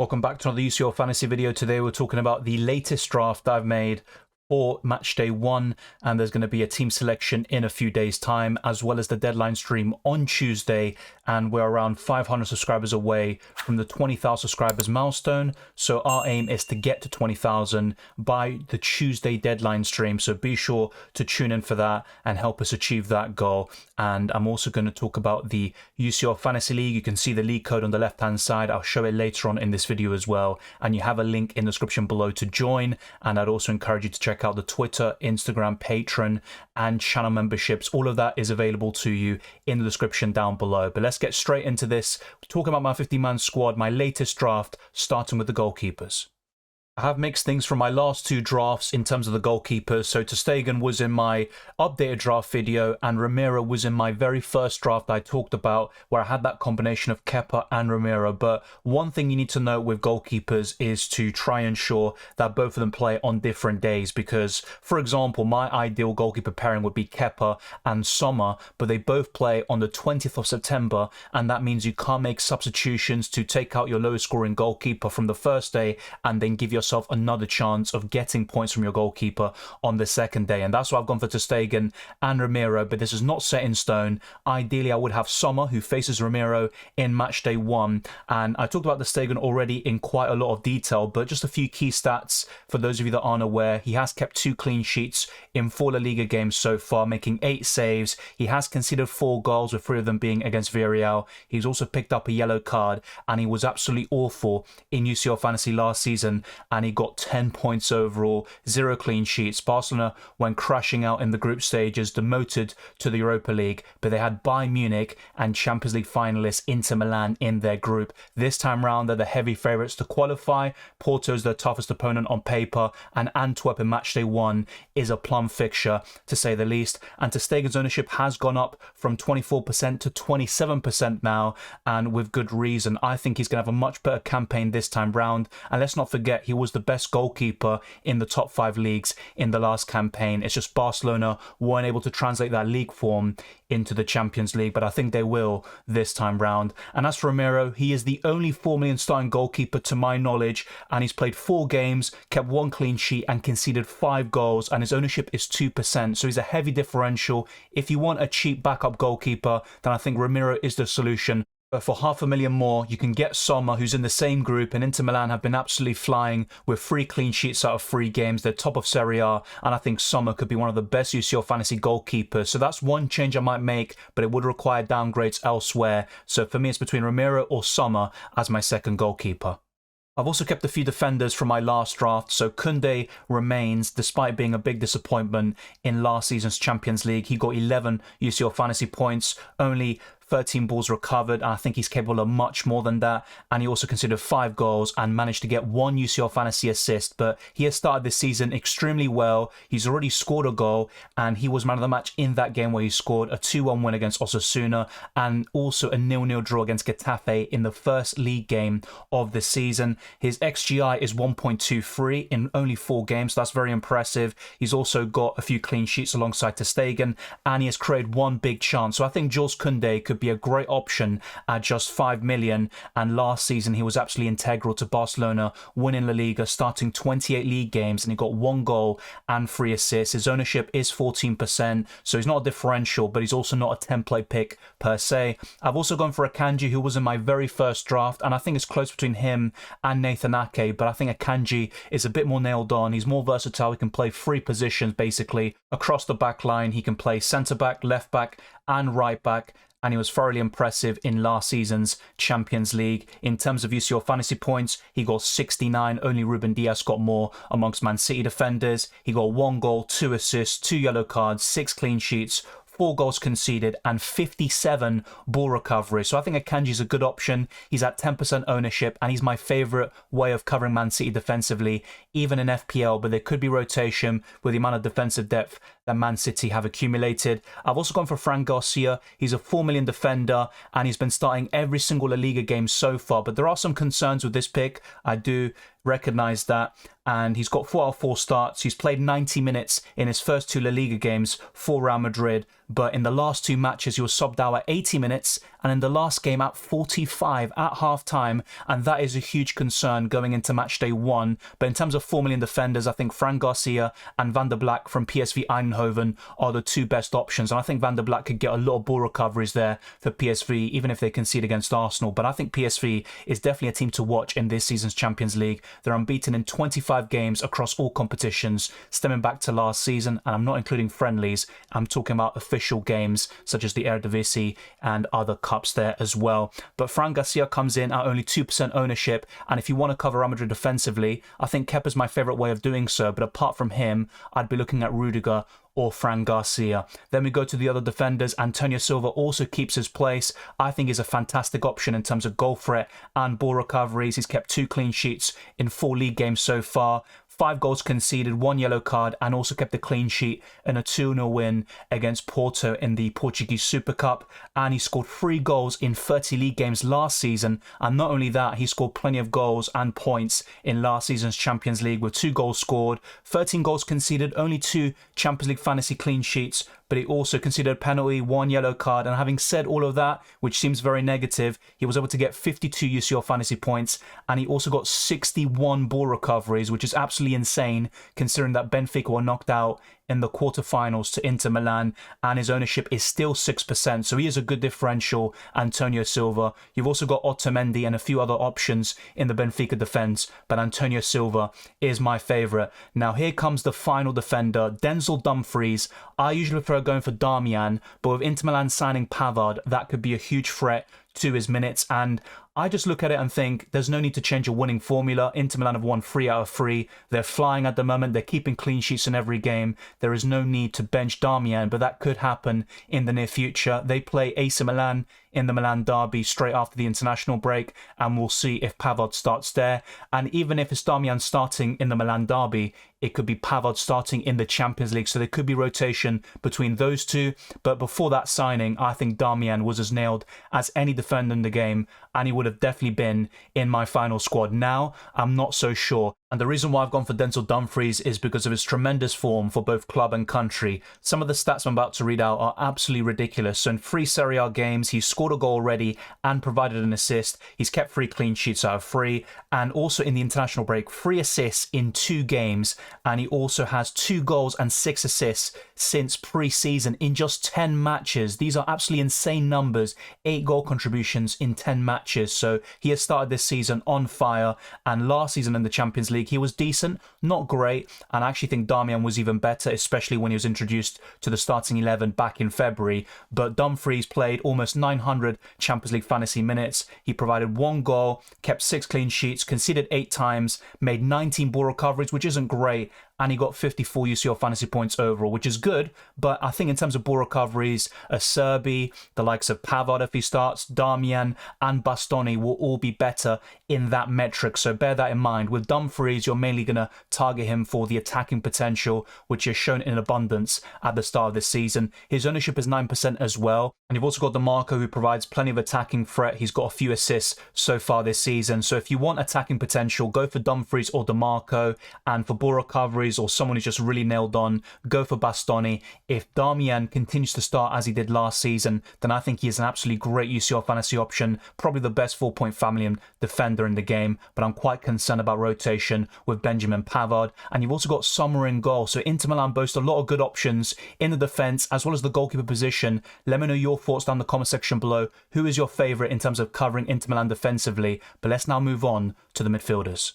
Welcome back to another UCL Fantasy video. Today we're talking about the latest draft I've made for Matchday 1, and there's going to be a team selection in a few days' time, as well as the deadline stream on Tuesday, and we're around 500 subscribers away from the 20,000 subscribers milestone. So our aim is to get to 20,000 by the Tuesday deadline stream, so be sure to tune in for that and help us achieve that goal. And I'm also going to talk about the UCL Fantasy League. You can see the league code on the left hand side. I'll show it later on in this video as well, and you have a link in the description below to join. And I'd also encourage you to check out the Twitter, Instagram, Patreon and channel memberships. All of that is available to you in the description down below. But let's get straight into this. Talking about my 50-man squad, my latest draft, starting with the goalkeepers. I have mixed things from my last two drafts in terms of the goalkeepers. So ter Stegen was in my updated draft video and Romero was in my very first draft I talked about, where I had that combination of Kepa and Romero. But one thing you need to know with goalkeepers is to try and ensure that both of them play on different days, because for example my ideal goalkeeper pairing would be Kepa and Sommer, but they both play on the 20th of September, and that means you can't make substitutions to take out your lowest scoring goalkeeper from the first day and then give yourself another chance of getting points from your goalkeeper on the second day. And that's why I've gone for ter Stegen and Romero, but this is not set in stone. Ideally I would have Sommer, who faces Romero in Matchday 1, and I talked about ter Stegen already in quite a lot of detail, but just a few key stats for those of you that aren't aware. He has kept 2 clean sheets in 4 La Liga games so far, making 8 saves. He has conceded 4 goals, with 3 of them being against Villarreal. He's also picked up a yellow card, and he was absolutely awful in UCL Fantasy last season, and he got 10 points overall, 0 clean sheets. Barcelona went crashing out in the group stages, demoted to the Europa League, but they had Bayern Munich and Champions League finalists Inter Milan in their group. This time round they're the heavy favourites to qualify. Porto's their toughest opponent on paper, and Antwerp in Matchday 1 is a plum fixture to say the least. And ter Stegen's ownership has gone up from 24% to 27% now, and with good reason. I think he's going to have a much better campaign this time round, and let's not forget he was the best goalkeeper in the top 5 leagues in the last campaign. It's just Barcelona weren't able to translate that league form into the Champions League, but I think they will this time round. And as for Romero, he is the only 4 million starting goalkeeper to my knowledge, and he's played 4 games, kept 1 clean sheet and conceded 5 goals, and his ownership is 2%, so he's a heavy differential. If you want a cheap backup goalkeeper, then I think Romero is the solution. But for $500,000 more, you can get Sommer, who's in the same group, and Inter Milan have been absolutely flying with 3 clean sheets out of 3 games. They're top of Serie A, and I think Sommer could be one of the best UCL Fantasy goalkeepers. So that's one change I might make, but it would require downgrades elsewhere. So for me, it's between Romero or Sommer as my second goalkeeper. I've also kept a few defenders from my last draft. So Koundé remains, despite being a big disappointment in last season's Champions League. He got 11 UCL Fantasy points, only 13 balls recovered, and I think he's capable of much more than that. And he also considered 5 goals and managed to get 1 UCL Fantasy assist. But he has started this season extremely well. He's already scored a goal, and he was man of the match in that game where he scored a 2-1 win against Osasuna, and also a 0-0 draw against Getafe in the first league game of the season. His XGI is 1.23 in only 4 games, so that's very impressive. He's also got a few clean sheets alongside ter Stegen, and he has created 1 big chance. So I think Jules Koundé could be a great option at just 5 million, and last season he was absolutely integral to Barcelona winning La Liga, starting 28 league games, and he got 1 goal and 3 assists. His ownership is 14%, so he's not a differential, but he's also not a template pick per se. I've also gone for Akanji, who was in my very first draft, and I think it's close between him and Nathan Ake, but I think Akanji is a bit more nailed on. He's more versatile. He can play 3 positions basically across the back line. He can play centre back, left back and right back, and he was thoroughly impressive in last season's Champions League. In terms of UCL Fantasy points, he got 69. Only Ruben Dias got more amongst Man City defenders. He got 1 goal, 2 assists, 2 yellow cards, 6 clean sheets, 4 goals conceded and 57 ball recovery. So I think Akanji is a good option. He's at 10% ownership, and he's my favourite way of covering Man City defensively, even in FPL, but there could be rotation with the amount of defensive depth that Man City have accumulated. I've also gone for Fran Garcia. He's a 4 million defender and he's been starting every single La Liga game so far, but there are some concerns with this pick. I do recognize that, and he's got 4 out of 4 starts. He's played 90 minutes in his first 2 La Liga games for Real Madrid, but in the last 2 matches he was subbed out at 80 minutes and in the last game at 45 at half-time, and that is a huge concern going into Matchday 1. But in terms of 4 million defenders, I think Fran Garcia and Van der Black from PSV Eindhoven are the 2 best options, and I think Van der Black could get a lot of ball recoveries there for PSV, even if they concede against Arsenal. But I think PSV is definitely a team to watch in this season's Champions League. They're unbeaten in 25 games across all competitions, stemming back to last season, and I'm not including friendlies. I'm talking about official games such as the Eredivisie and other cups there as well. But Fran Garcia comes in at only 2% ownership, and if you want to cover Real Madrid defensively, I think Kepa's my favourite way of doing so, but apart from him, I'd be looking at Rudiger or Fran Garcia. Then we go to the other defenders. Antonio Silva also keeps his place. I think he's a fantastic option in terms of goal threat and ball recoveries. He's kept 2 clean sheets in 4 league games so far. 5 goals conceded, 1 yellow card, and also kept a clean sheet in a 2-0 win against Porto in the Portuguese Super Cup. And he scored 3 goals in 30 league games last season. And not only that, he scored plenty of goals and points in last season's Champions League with 2 goals scored, 13 goals conceded, only 2 Champions League fantasy clean sheets, but he also conceded a penalty, 1 yellow card. And having said all of that, which seems very negative, he was able to get 52 UCL fantasy points, and he also got 61 ball recoveries, which is absolutely insane considering that Benfica were knocked out in the quarterfinals to Inter Milan, and his ownership is still 6%, so he is a good differential, Antonio Silva. You've also got Otamendi and a few other options in the Benfica defence, but Antonio Silva is my favourite. Now here comes the final defender, Denzel Dumfries. I usually prefer going for Darmian, but with Inter Milan signing Pavard, that could be a huge threat to his minutes, and I just look at it and think there's no need to change a winning formula. Inter Milan have won 3 out of 3. They're flying at the moment. They're keeping clean sheets in every game. There is no need to bench Darmian, but that could happen in the near future. They play AC Milan in the Milan derby straight after the international break, and we'll see if Pavard starts there. And even if it's Darmian starting in the Milan derby, it could be Pavard starting in the Champions League, so there could be rotation between those two. But before that signing, I think Darmian was as nailed as any defender in the game, and he would have definitely been in my final squad. Now, I'm not so sure. And the reason why I've gone for Denzel Dumfries is because of his tremendous form for both club and country. Some of the stats I'm about to read out are absolutely ridiculous. So in 3 Serie A games, he's scored a goal already and provided an assist. He's kept 3 clean sheets out of 3. And also in the international break, 3 assists in 2 games. And he also has 2 goals and 6 assists since pre-season in just 10 matches. These are absolutely insane numbers. 8 goal contributions in 10 matches. So he has started this season on fire. And last season in the Champions League, he was decent, not great, and I actually think Darmian was even better, especially when he was introduced to the starting 11 back in February. But Dumfries played almost 900 Champions League fantasy minutes. He provided 1 goal, kept 6 clean sheets, conceded 8 times, made 19 ball recoveries, which isn't great, and he got 54 UCL fantasy points overall, which is good. But I think in terms of ball recoveries, Serbi, the likes of Pavard if he starts, Darmian and Bastoni will all be better in that metric. So bear that in mind. With Dumfries, you're mainly going to target him for the attacking potential, which is shown in abundance at the start of this season. His ownership is 9% as well. And you've also got DeMarco, who provides plenty of attacking threat. He's got a few assists so far this season. So if you want attacking potential, go for Dumfries or DeMarco. And for ball recoveries, or someone who's just really nailed on, go for Bastoni. If Darmian continues to start as he did last season, then I think he is an absolutely great UCL fantasy option, probably the best 4-point family defender in the game, but I'm quite concerned about rotation with Benjamin Pavard. And you've also got Sommer in goal, so Inter Milan boast a lot of good options in the defence as well as the goalkeeper position. Let me know your thoughts down in the comment section below. Who is your favourite in terms of covering Inter Milan defensively? But let's now move on to the midfielders.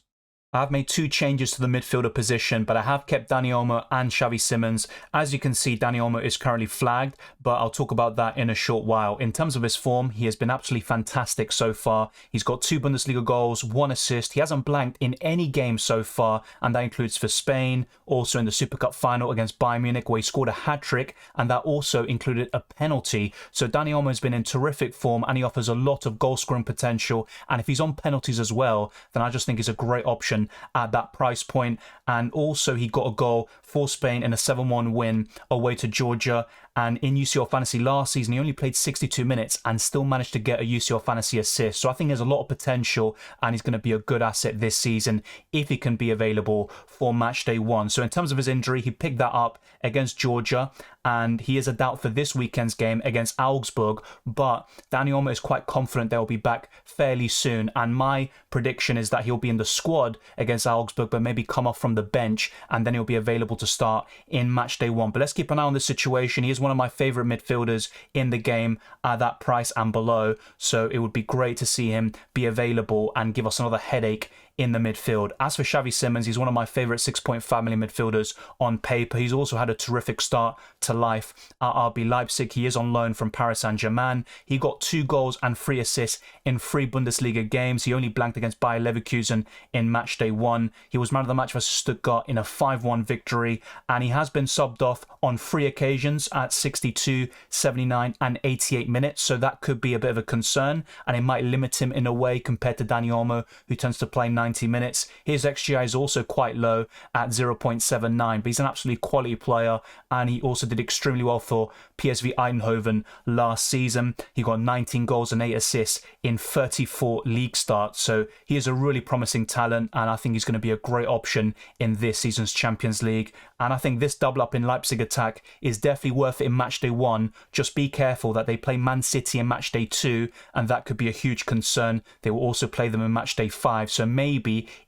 I've made 2 changes to the midfielder position, but I have kept Dani Olmo and Xavi Simons. As you can see, Dani Olmo is currently flagged, but I'll talk about that in a short while. In terms of his form, he has been absolutely fantastic so far. He's got 2 Bundesliga goals, 1 assist. He hasn't blanked in any game so far, and that includes for Spain, also in the Super Cup final against Bayern Munich, where he scored a hat-trick, and that also included a penalty. So Dani Olmo has been in terrific form, and he offers a lot of goal-scoring potential, and if he's on penalties as well, then I just think he's a great option season at that price point. And also he got a goal for Spain in a 7-1 win away to Georgia. And in UCL Fantasy last season, he only played 62 minutes and still managed to get a UCL Fantasy assist. So I think there's a lot of potential, and he's going to be a good asset this season if he can be available for Matchday 1. So in terms of his injury, he picked that up against Georgia, and he is a doubt for this weekend's game against Augsburg. But Dani Olmo is quite confident they'll be back fairly soon. And my prediction is that he'll be in the squad against Augsburg, but maybe come off from the bench, and then he'll be available to start in Matchday 1. But let's keep an eye on this situation. He is one of my favorite midfielders in the game at that price and below. So it would be great to see him be available and give us another headache in the midfield. As for Xavi Simons, he's one of my favourite 6.5 million midfielders on paper. He's also had a terrific start to life at RB Leipzig. He is on loan from Paris Saint-Germain. He got 2 goals and 3 assists in 3 Bundesliga games. He only blanked against Bayer Leverkusen in Matchday 1. He was man of the match versus Stuttgart in a 5-1 victory, and he has been subbed off on 3 occasions at 62, 79 and 88 minutes. So that could be a bit of a concern, and it might limit him in a way compared to Dani Olmo, who tends to play 90 minutes. His XGI is also quite low at 0.79, but he's an absolutely quality player, and he also did extremely well for PSV Eindhoven last season. He got 19 goals and 8 assists in 34 league starts, so he is a really promising talent, and I think he's going to be a great option in this season's Champions League. And I think this double up in Leipzig attack is definitely worth it in Matchday 1. Just be careful that they play Man City in Matchday 2, and that could be a huge concern. They will also play them in Matchday 5, so maybe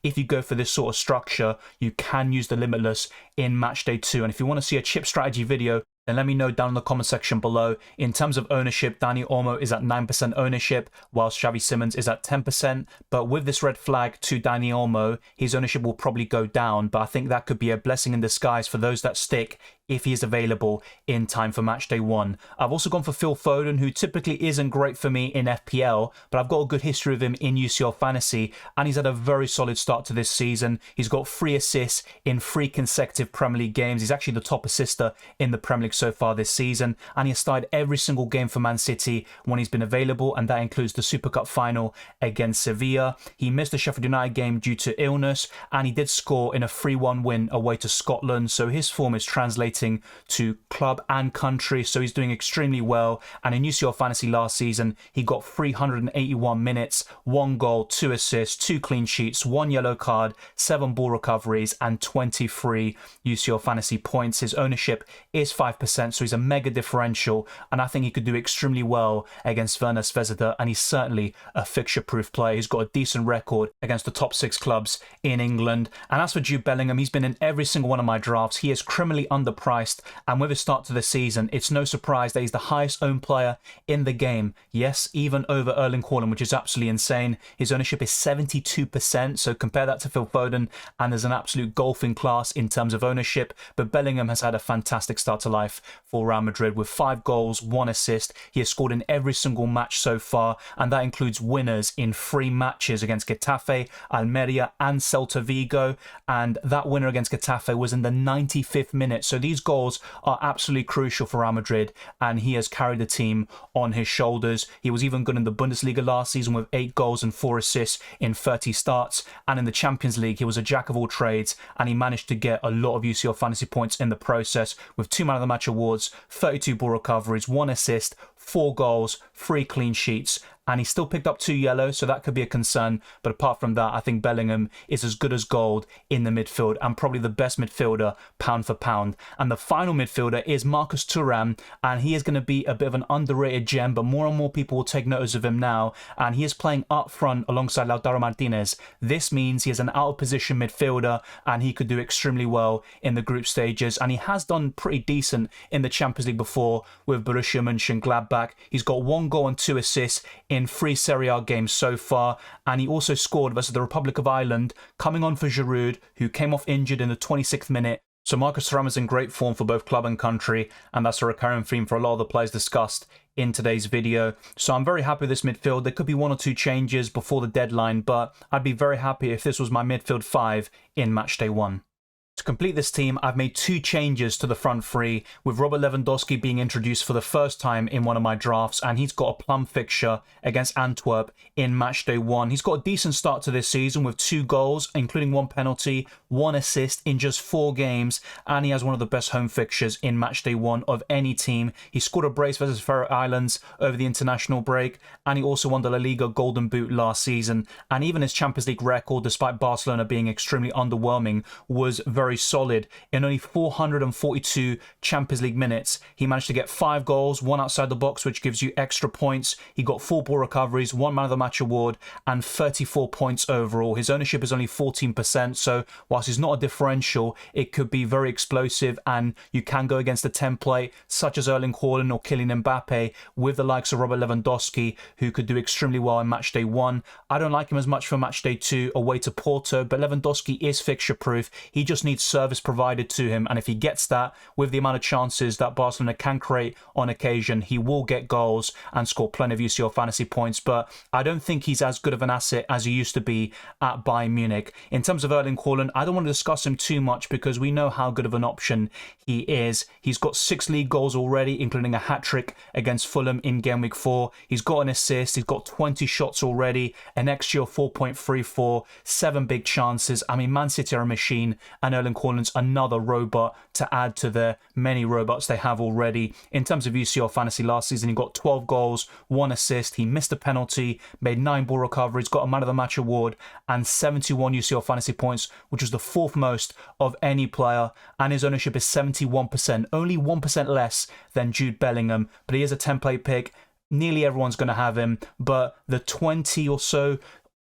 if you go for this sort of structure, you can use the Limitless in Matchday 2. And if you want to see a chip strategy video, then let me know down in the comment section below. In terms of ownership, Dani Olmo is at 9% ownership, whilst Xavi Simons is at 10%. But with this red flag to Dani Olmo, his ownership will probably go down. But I think that could be a blessing in disguise for those that stick if he is available in time for Matchday 1. I've also gone for Phil Foden, who typically isn't great for me in FPL, but I've got a good history of him in UCL Fantasy, and he's had a very solid start to this season. He's got 3 assists in 3 consecutive Premier League games. He's actually the top assister in the Premier League so far this season, and he has started every single game for Man City when he's been available, and that includes the Super Cup final against Sevilla. He missed the Sheffield United game due to illness, and he did score in a 3-1 win away to Scotland, so his form is translating to club and country, so he's doing extremely well. And in UCL Fantasy last season, he got 381 minutes, 1 goal, 2 assists, 2 clean sheets, 1 yellow card, 7 ball recoveries, and 23 UCL Fantasy points. His ownership is 5%, so he's a mega differential, and I think he could do extremely well against Werner Zvezda, and he's certainly a fixture-proof player. He's got a decent record against the top 6 clubs in England. And as for Jude Bellingham, he's been in every single one of my drafts. He is criminally underpriced, and with his start to the season, it's no surprise that he's the highest owned player in the game. Yes, even over Erling Haaland, which is absolutely insane. His ownership is 72%, so compare that to Phil Foden, and there's an absolute golfing class in terms of ownership. But Bellingham has had a fantastic start to life for Real Madrid with 5 goals, 1 assist. He has scored in every single match so far, and that includes winners in 3 matches against Getafe, Almeria and Celta Vigo, and that winner against Getafe was in the 95th minute. So these goals are absolutely crucial for Real Madrid, and he has carried the team on his shoulders. He was even good in the Bundesliga last season with 8 goals and 4 assists in 30 starts, and in the Champions League he was a jack of all trades, and he managed to get a lot of UCL Fantasy points in the process with 2 Man of the Match awards, 32 ball recoveries, 1 assist, 4 goals, 3 clean sheets, and he still picked up 2 yellows, so that could be a concern. But apart from that, I think Bellingham is as good as gold in the midfield, and probably the best midfielder pound for pound. And the final midfielder is Marcus Thuram, and he is going to be a bit of an underrated gem, but more and more people will take notice of him now, and he is playing up front alongside Lautaro Martinez. This means he is an out of position midfielder, and he could do extremely well in the group stages, and he has done pretty decent in the Champions League before with Borussia Mönchengladbach. He's got 1 goal and 2 assists in 3 Serie A games so far, and he also scored versus the Republic of Ireland, coming on for Giroud, who came off injured in the 26th minute. So Marcus Thuram is in great form for both club and country, and that's a recurring theme for a lot of the players discussed in today's video. So I'm very happy with this midfield. There could be 1 or 2 changes before the deadline, but I'd be very happy if this was my midfield 5 in Matchday 1. To complete this team, I've made 2 changes to the front 3, with Robert Lewandowski being introduced for the first time in one of my drafts, and he's got a plum fixture against Antwerp in Matchday 1. He's got a decent start to this season with 2 goals, including 1 penalty, 1 assist in just 4 games, and he has one of the best home fixtures in Matchday 1 of any team. He scored a brace versus Faroe Islands over the international break, and he also won the La Liga Golden Boot last season, and even his Champions League record, despite Barcelona being extremely underwhelming, was very solid. In only 442 Champions League minutes, he managed to get 5 goals, 1 outside the box, which gives you extra points. He got 4 ball recoveries, 1 man of the match award, and 34 points overall. His ownership is only 14%, so whilst he's not a differential, it could be very explosive, and you can go against a template such as Erling Haaland or Kylian Mbappe with the likes of Robert Lewandowski, who could do extremely well in Matchday 1. I don't like him as much for Matchday 2 away to Porto, but Lewandowski is fixture proof. He just needs service provided to him, and if he gets that, with the amount of chances that Barcelona can create on occasion, he will get goals and score plenty of UCL Fantasy points. But I don't think he's as good of an asset as he used to be at Bayern Munich. In terms of Erling Haaland, I don't want to discuss him too much because we know how good of an option he is. He's got 6 league goals already, including a hat-trick against Fulham in game week 4. He's got an assist, he's got 20 shots already, an XG of 4.34, 7 big chances. I mean, Man City are a machine, and Erling Haaland's another robot to add to the many robots they have already. In terms of UCL Fantasy last season, he got 12 goals, 1 assist, he missed a penalty, made 9 ball recoveries, got a man of the match award, and 71 UCL Fantasy points, which was the 4th most of any player, and his ownership is 71%, only 1% less than Jude Bellingham, but he is a template pick. Nearly everyone's going to have him, but the 20 or so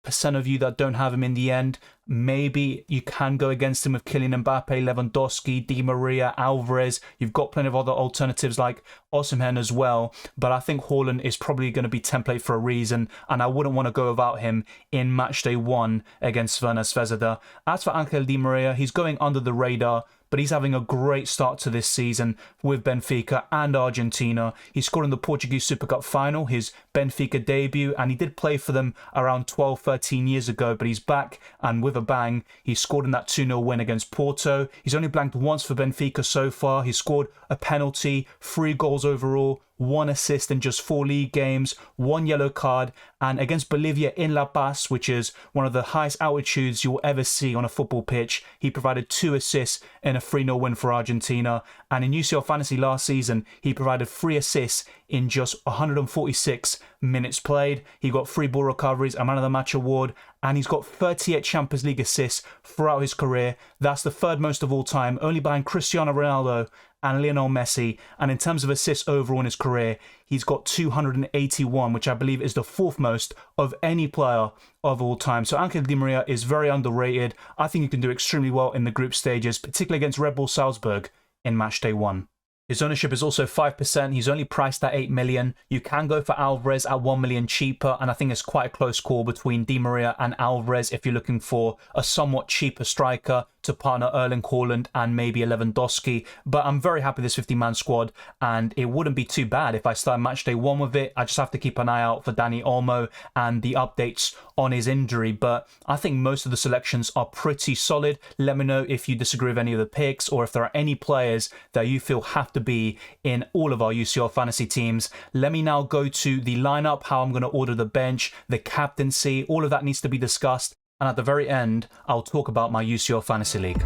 % of you that don't have him in the end, maybe you can go against him with Kylian Mbappe, Lewandowski, Di Maria, Alvarez. You've got plenty of other alternatives like Osimhen as well, but I think Haaland is probably going to be template for a reason, and I wouldn't want to go without him in Matchday 1 against Werner Zvezda. As for Angel Di Maria, he's going under the radar, but he's having a great start to this season with Benfica and Argentina. He scored in the Portuguese Super Cup final, his Benfica debut, and he did play for them around 12-13 years ago, but he's back and with a bang. He scored in that 2-0 win against Porto. He's only blanked once for Benfica so far. He scored a penalty, 3 goals overall, 1 assist in just 4 league games, 1 yellow card, and against Bolivia in La Paz, which is one of the highest altitudes you'll ever see on a football pitch, he provided 2 assists in a 3-0 win for Argentina. And in UCL Fantasy last season, he provided 3 assists in just 146 minutes played. He got 3 ball recoveries, a man of the match award, and he's got 38 Champions League assists throughout his career. That's the 3rd most of all time, only behind Cristiano Ronaldo and Lionel Messi. And in terms of assists overall in his career, he's got 281, which I believe is the 4th most of any player of all time. So Angel Di Maria is very underrated. I think he can do extremely well in the group stages, particularly against Red Bull Salzburg in Matchday 1. His ownership is also 5%. He's only priced at 8 million. You can go for Alvarez at 1 million cheaper, and I think it's quite a close call between Di Maria and Alvarez if you're looking for a somewhat cheaper striker to partner Erling Haaland and maybe a Lewandowski. But I'm very happy with this 50-man squad, and it wouldn't be too bad if I start Matchday 1 with it. I just have to keep an eye out for Dani Olmo and the updates on his injury, but I think most of the selections are pretty solid. Let me know if you disagree with any of the picks, or if there are any players that you feel have to be in all of our UCL Fantasy teams. Let me now go to the lineup, how I'm going to order the bench, the captaincy, all of that needs to be discussed. And at the very end, I'll talk about my UCL Fantasy League.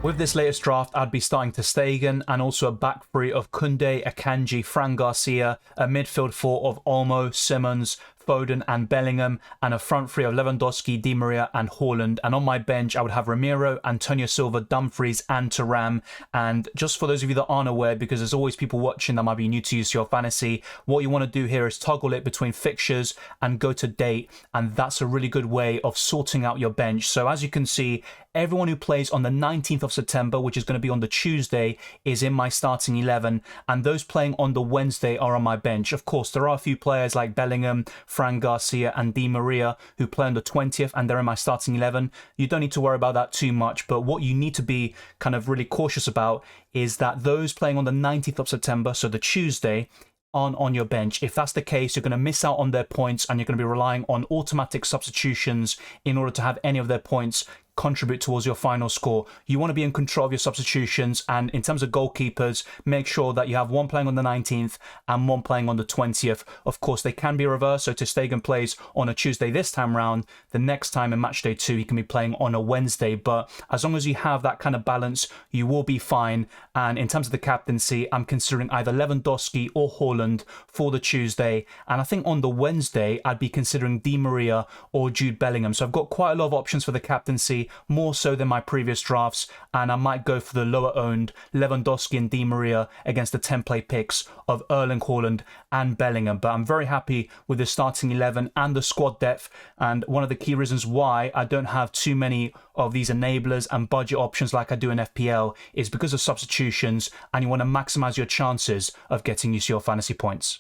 With this latest draft, I'd be starting ter Stegen and also a back 3 of Koundé, Akanji, Fran Garcia, a midfield 4 of Olmo, Simmons, Foden and Bellingham, and a front 3 of Lewandowski, Di Maria and Haaland. And on my bench, I would have Ramiro, Antonio Silva, Dumfries and Thuram. And just for those of you that aren't aware, because there's always people watching that might be new to UCL Fantasy, what you want to do here is toggle it between fixtures and go to date, and that's a really good way of sorting out your bench. So as you can see, everyone who plays on the 19th of September, which is going to be on the Tuesday, is in my starting 11, and those playing on the Wednesday are on my bench. Of course, there are a few players like Bellingham, Fran Garcia and Di Maria who play on the 20th, and they're in my starting 11. You don't need to worry about that too much, but what you need to be kind of really cautious about is that those playing on the 19th of September, so the Tuesday, on your bench. If that's the case, you're going to miss out on their points, and you're going to be relying on automatic substitutions in order to have any of their points contribute towards your final score. You want to be in control of your substitutions, and in terms of goalkeepers, make sure that you have one playing on the 19th and one playing on the 20th. Of course, they can be reversed, so Ter Stegen plays on a Tuesday this time round. The next time in Matchday 2, he can be playing on a Wednesday, but as long as you have that kind of balance, you will be fine. And in terms of the captaincy, I'm considering either Lewandowski or Haaland for the Tuesday, and I think on the Wednesday, I'd be considering Di Maria or Jude Bellingham. So I've got quite a lot of options for the captaincy, more so than my previous drafts, and I might go for the lower owned Lewandowski and Di Maria against the template picks of Erling Haaland and Bellingham. But I'm very happy with the starting 11 and the squad depth, and one of the key reasons why I don't have too many of these enablers and budget options like I do in FPL is because of substitutions, and you want to maximize your chances of getting UCL Fantasy points.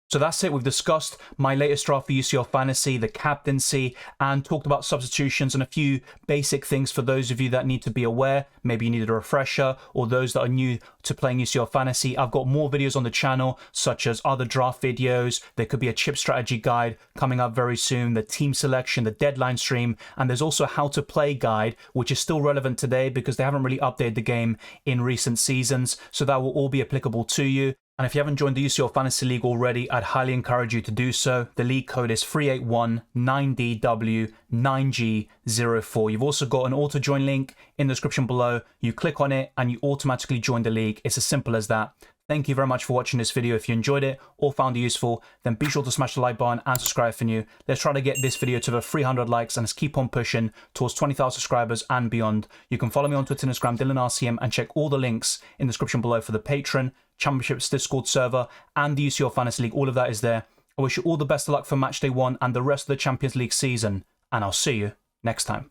So that's it. We've discussed my latest draft for UCL Fantasy, the captaincy, and talked about substitutions and a few basic things for those of you that need to be aware. Maybe you needed a refresher, or those that are new to playing UCL Fantasy. I've got more videos on the channel, such as other draft videos. There could be a chip strategy guide coming up very soon, the team selection, the deadline stream, and there's also a how to play guide, which is still relevant today because they haven't really updated the game in recent seasons. So that will all be applicable to you. And if you haven't joined the UCL Fantasy League already, I'd highly encourage you to do so. The league code is 381-9DW-9G04. You've also got an auto-join link in the description below. You click on it and you automatically join the league. It's as simple as that. Thank you very much for watching this video. If you enjoyed it or found it useful, then be sure to smash the like button and subscribe if you're new. Let's try to get this video to over 300 likes and let's keep on pushing towards 20,000 subscribers and beyond. You can follow me on Twitter and Instagram, DylanRCM, and check all the links in the description below for the Patreon, Championships Discord server, and the UCL Fantasy League. All of that is there. I wish you all the best of luck for Matchday 1 and the rest of the Champions League season, and I'll see you next time.